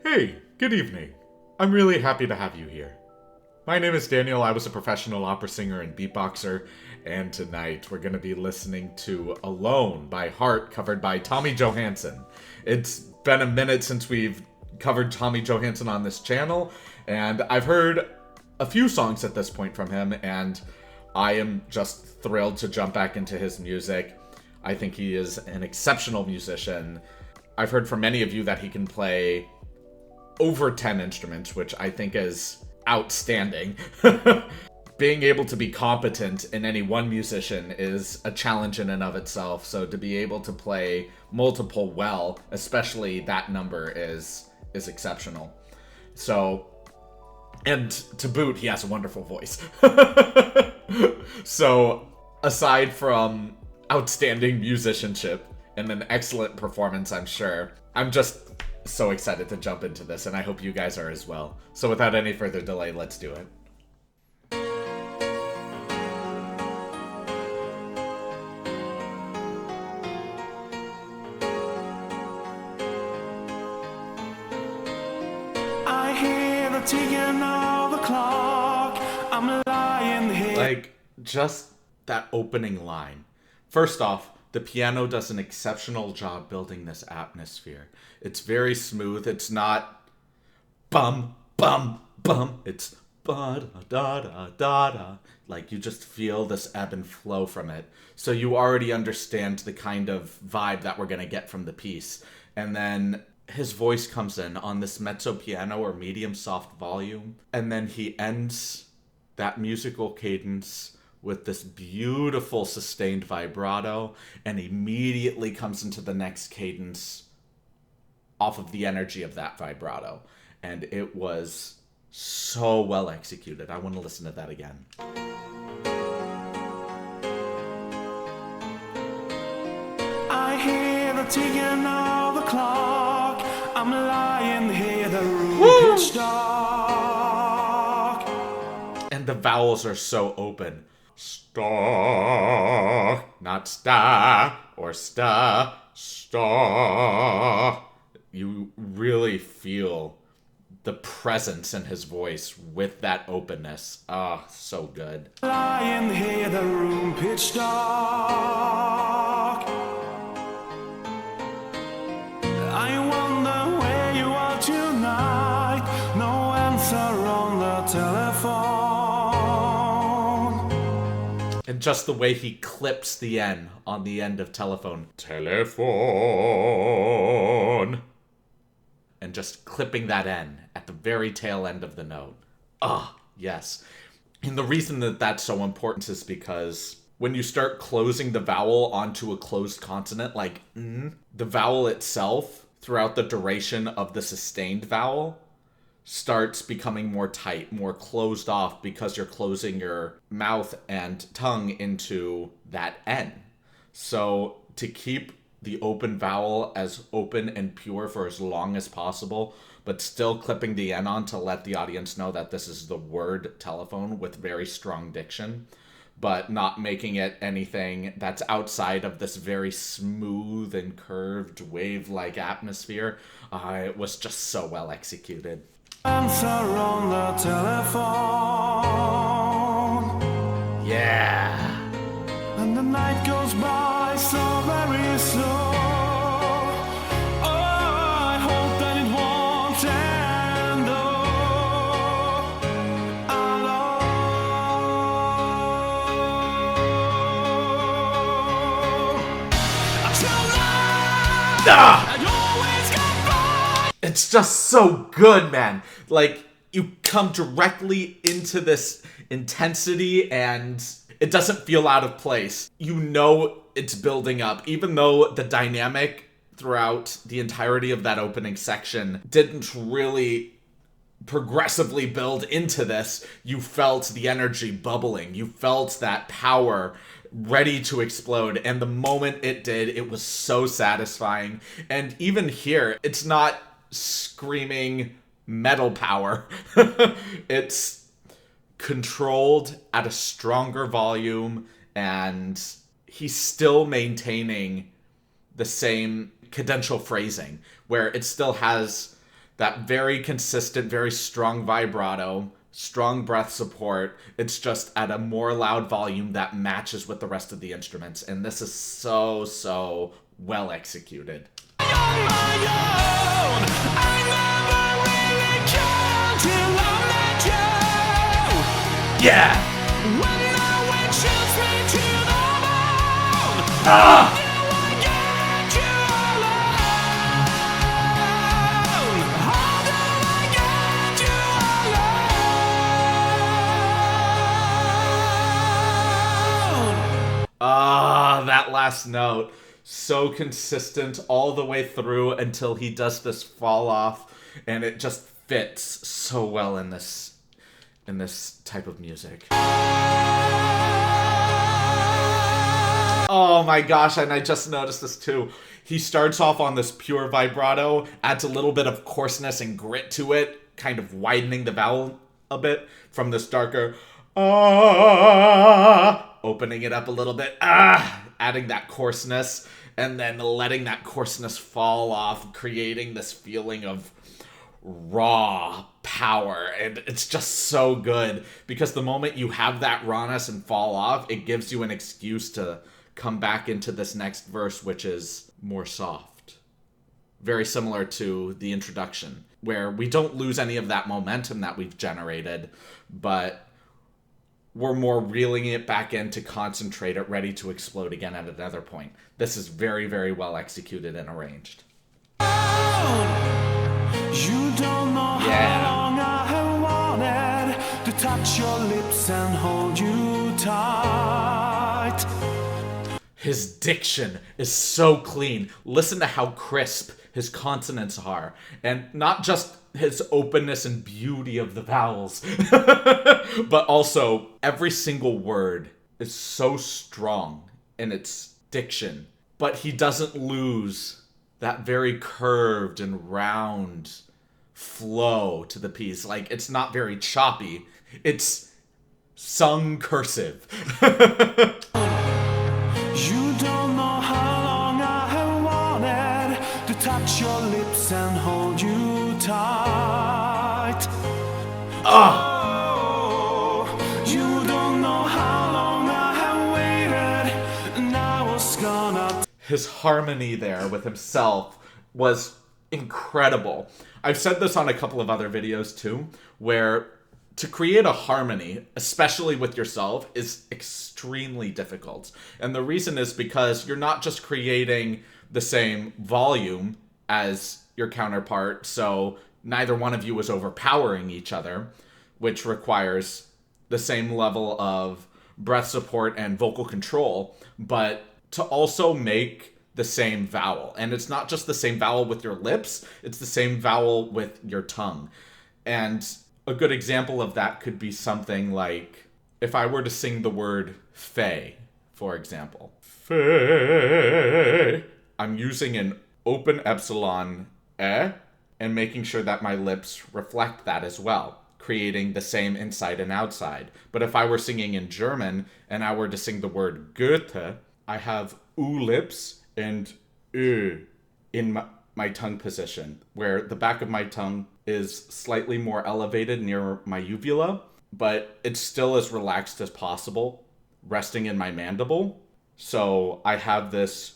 Hey, good evening. I'm really happy to have you here. My name is Daniel. I was a professional opera singer and beatboxer, and tonight we're going to be listening to Alone by Heart, covered by Tommy Johansson. It's been a minute since we've covered Tommy Johansson on this channel, and I've heard a few songs at this point from him, and I am just thrilled to jump back into his music. I think he is an exceptional musician. I've heard from many of you that he can play over 10 instruments, which I think is outstanding. Being able to be competent in any one musician is a challenge in and of itself, so to be able to play multiple well, especially that number, is exceptional. So, and to boot, he has a wonderful voice. So, aside from outstanding musicianship and an excellent performance, I'm sure, I'm just so excited to jump into this, and I hope you guys are as well. So without any further delay, let's do it. I hear the ticking of the clock. I'm lying here. Like, just that opening line. First off, the piano does an exceptional job building this atmosphere. It's very smooth. It's not bum, bum, bum. It's ba-da-da-da-da-da. Like, you just feel this ebb and flow from it. So you already understand the kind of vibe that we're going to get from the piece. And then his voice comes in on this mezzo piano or medium soft volume. And then he ends that musical cadence with this beautiful sustained vibrato, and immediately comes into the next cadence off of the energy of that vibrato. And it was so well executed. I want to listen to that again. I hear the ticking of the clock. I'm lying here, the room pitch dark. And the vowels are so open. Star, not sta, or sta, star. You really feel the presence in his voice with that openness. Ah, so good. Lying here, the room pitch dark. I wonder where you are tonight. No answer on the telephone. And just the way he clips the N on the end of telephone. Telephone. And just clipping that N at the very tail end of the note. Ah, yes. And the reason that that's so important is because when you start closing the vowel onto a closed consonant, like the vowel itself, throughout the duration of the sustained vowel, starts becoming more tight, more closed off, because you're closing your mouth and tongue into that N. So to keep the open vowel as open and pure for as long as possible, but still clipping the N on to let the audience know that this is the word telephone with very strong diction, but not making it anything that's outside of this very smooth and curved wave-like atmosphere. It was just so well executed. Answer on the telephone. Yeah. And the night goes by so very slow. Oh, I hope that it won't end. Oh, alone. Until now, I always come by. It's just so good, man. Like, you come directly into this intensity and it doesn't feel out of place. You know it's building up, even though the dynamic throughout the entirety of that opening section didn't really progressively build into this. You felt the energy bubbling. You felt that power ready to explode. And the moment it did, it was so satisfying. And even here, it's not screaming metal power. It's controlled at a stronger volume, and he's still maintaining the same cadential phrasing, where it still has That very consistent, very strong vibrato, strong breath support. It's just at a more loud volume that matches with the rest of the instruments. And this is so, so well executed. Yeah! Ah! Ah, that last note. So consistent all the way through until he does this fall off, and it just fits so well in this type of music. Oh my gosh, and I just noticed this too. He starts off on this pure vibrato, adds a little bit of coarseness and grit to it, kind of widening the vowel a bit from this darker opening it up a little bit, adding that coarseness, and then letting that coarseness fall off, creating this feeling of raw power. And it's just so good, because the moment you have that rawness and fall off, it gives you an excuse to come back into this next verse, which is more soft. Very similar to the introduction, where we don't lose any of that momentum that we've generated, but we're more reeling it back in to concentrate it, ready to explode again at another point. This is very, very well executed and arranged. You don't know how long I have wanted to touch your lips and hold you tight. His diction is so clean. Listen to how crisp his consonants are. And not just his openness and beauty of the vowels, but also every single word is so strong in its diction. But he doesn't lose that very curved and round flow to the piece. Like, it's not very choppy. It's sung cursive. You don't know how long I have wanted to touch your lips and hold you tight. Oh, you don't know how long I have waited, and I was gonna. His harmony there with himself was incredible. I've said this on a couple of other videos too, where to create a harmony, especially with yourself, is extremely difficult. And the reason is because you're not just creating the same volume as your counterpart, so neither one of you is overpowering each other, which requires the same level of breath support and vocal control, but to also make the same vowel. And it's not just the same vowel with your lips, it's the same vowel with your tongue. And a good example of that could be something like, if I were to sing the word fey, for example. Fey. I'm using an open epsilon and making sure that my lips reflect that as well, creating the same inside and outside. But if I were singing in German and I were to sing the word Goethe, I have U lips and Ö in my tongue position, where the back of my tongue is slightly more elevated near my uvula, but it's still as relaxed as possible, resting in my mandible. So I have this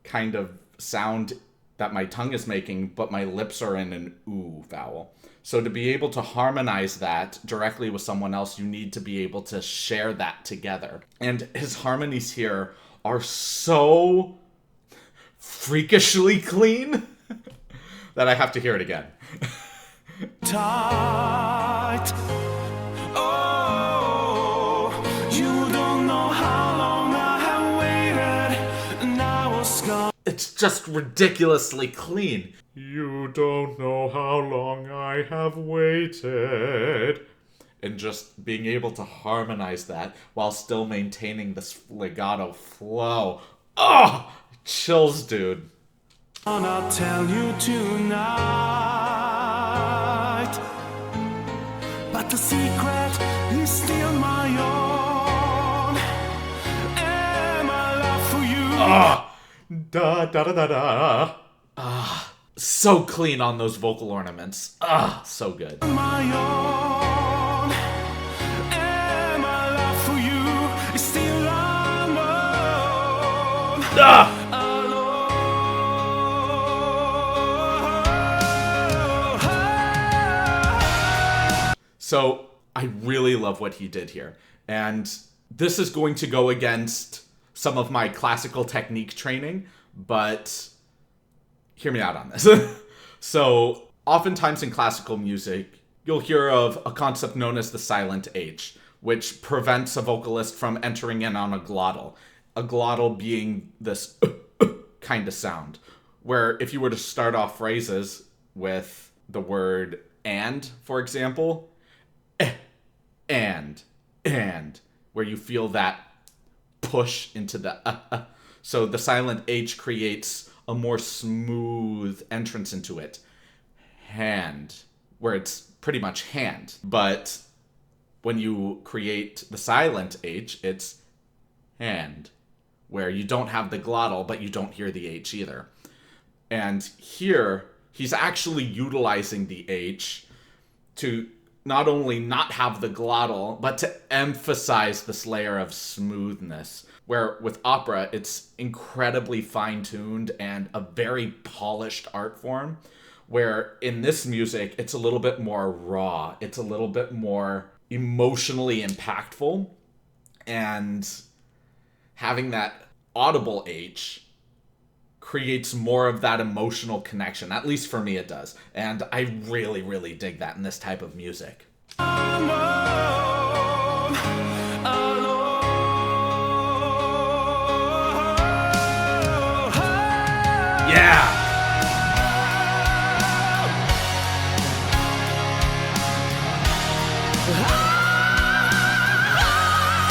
kind of sound that my tongue is making, but my lips are in an oo vowel. So to be able to harmonize that directly with someone else, you need to be able to share that together. And his harmonies here are so freakishly clean that I have to hear it again. Tight. Oh, you don't know how long I have waited, and I was gone. It's just ridiculously clean. You don't know how long I have waited. And just being able to harmonize that while still maintaining this legato flow. Oh, chills, dude. I'll tell you tonight, but the secret is still my own, and my love for you. Da da da da da. So clean on those vocal ornaments. Ah, so good. My own, and my love for you is still unknown. Ah! So I really love what he did here. And this is going to go against some of my classical technique training, but hear me out on this. So oftentimes in classical music, you'll hear of a concept known as the silent H, which prevents a vocalist from entering in on a glottal. A glottal being this kind of sound, where if you were to start off phrases with the word and, for example, and, where you feel that push into the so the silent H creates a more smooth entrance into it. Hand, where it's pretty much hand. But when you create the silent H, it's hand, where you don't have the glottal, but you don't hear the H either. And here, he's actually utilizing the H to not only not have the glottal, but to emphasize this layer of smoothness. Where with opera, it's incredibly fine-tuned and a very polished art form. Where in this music, it's a little bit more raw. It's a little bit more emotionally impactful. And having that audible H creates more of that emotional connection. At least for me it does. And I really, really dig that in this type of music. Yeah!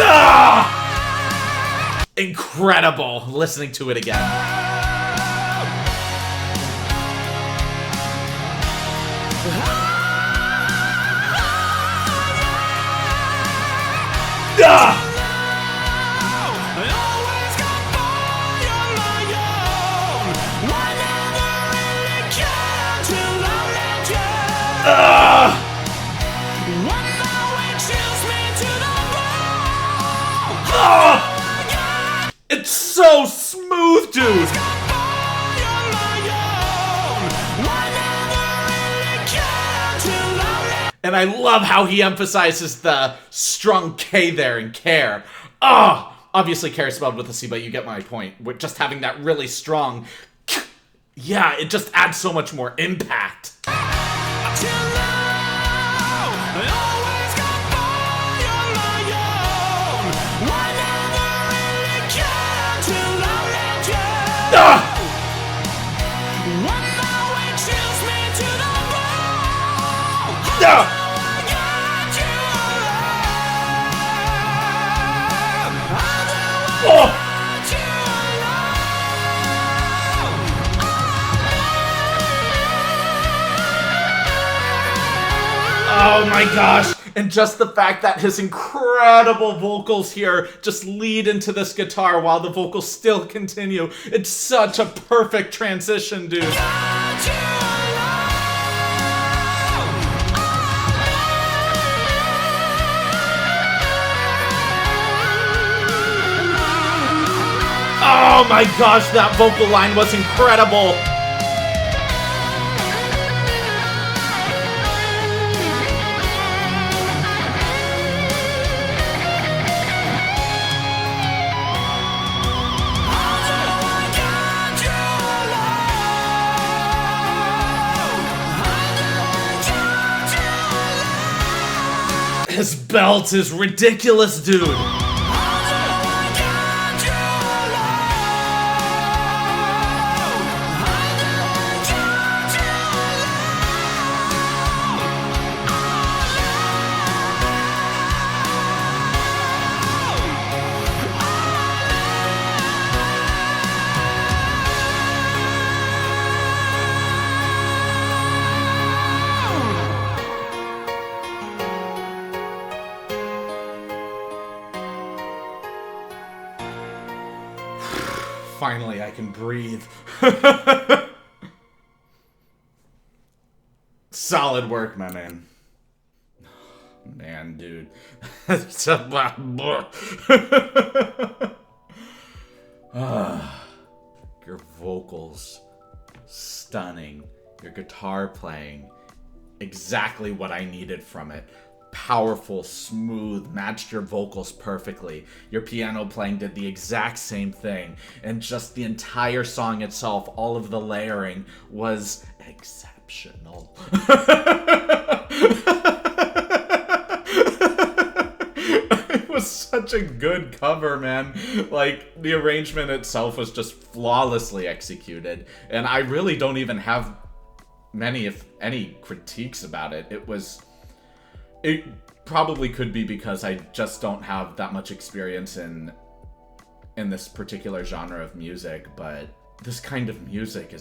Ah! Incredible listening to it again. It's so smooth, dude! And I love how he emphasizes the strong K there in care. Obviously care is spelled with a C, but you get my point. With just having that really strong, yeah, it just adds so much more impact. Oh my gosh. And just the fact that his incredible vocals here just lead into this guitar while the vocals still continue. It's such a perfect transition, dude. Oh my gosh, that vocal line was incredible. His belt is ridiculous, dude. Finally, I can breathe. Solid work, my man. Man, dude. Your vocals, stunning. Your guitar playing, exactly what I needed from it. Powerful, smooth, matched your vocals perfectly. Your piano playing did the exact same thing. And just the entire song itself, all of the layering was exceptional. It was such a good cover, man. Like, the arrangement itself was just flawlessly executed. And I really don't even have many, if any, critiques about it. It probably could be because I just don't have that much experience in this particular genre of music, but this kind of music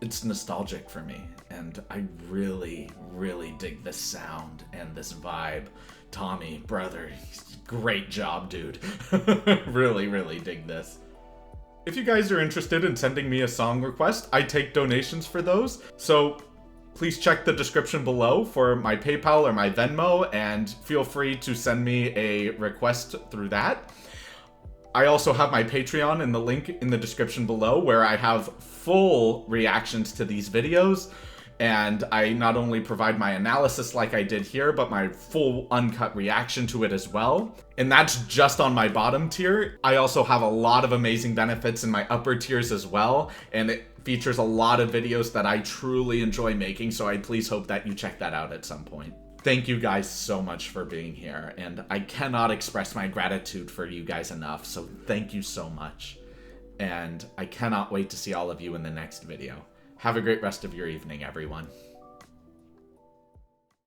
it's nostalgic for me, and I really, really dig this sound and this vibe. Tommy, brother, great job, dude. Really, really dig this. If you guys are interested in sending me a song request, I take donations for those, so please check the description below for my PayPal or my Venmo, and feel free to send me a request through that. I also have my Patreon in the link in the description below, where I have full reactions to these videos, and I not only provide my analysis like I did here, but my full uncut reaction to it as well. And that's just on my bottom tier. I also have a lot of amazing benefits in my upper tiers as well, and it features a lot of videos that I truly enjoy making, so I please hope that you check that out at some point. Thank you guys so much for being here, and I cannot express my gratitude for you guys enough, so thank you so much. And I cannot wait to see all of you in the next video. Have a great rest of your evening, everyone.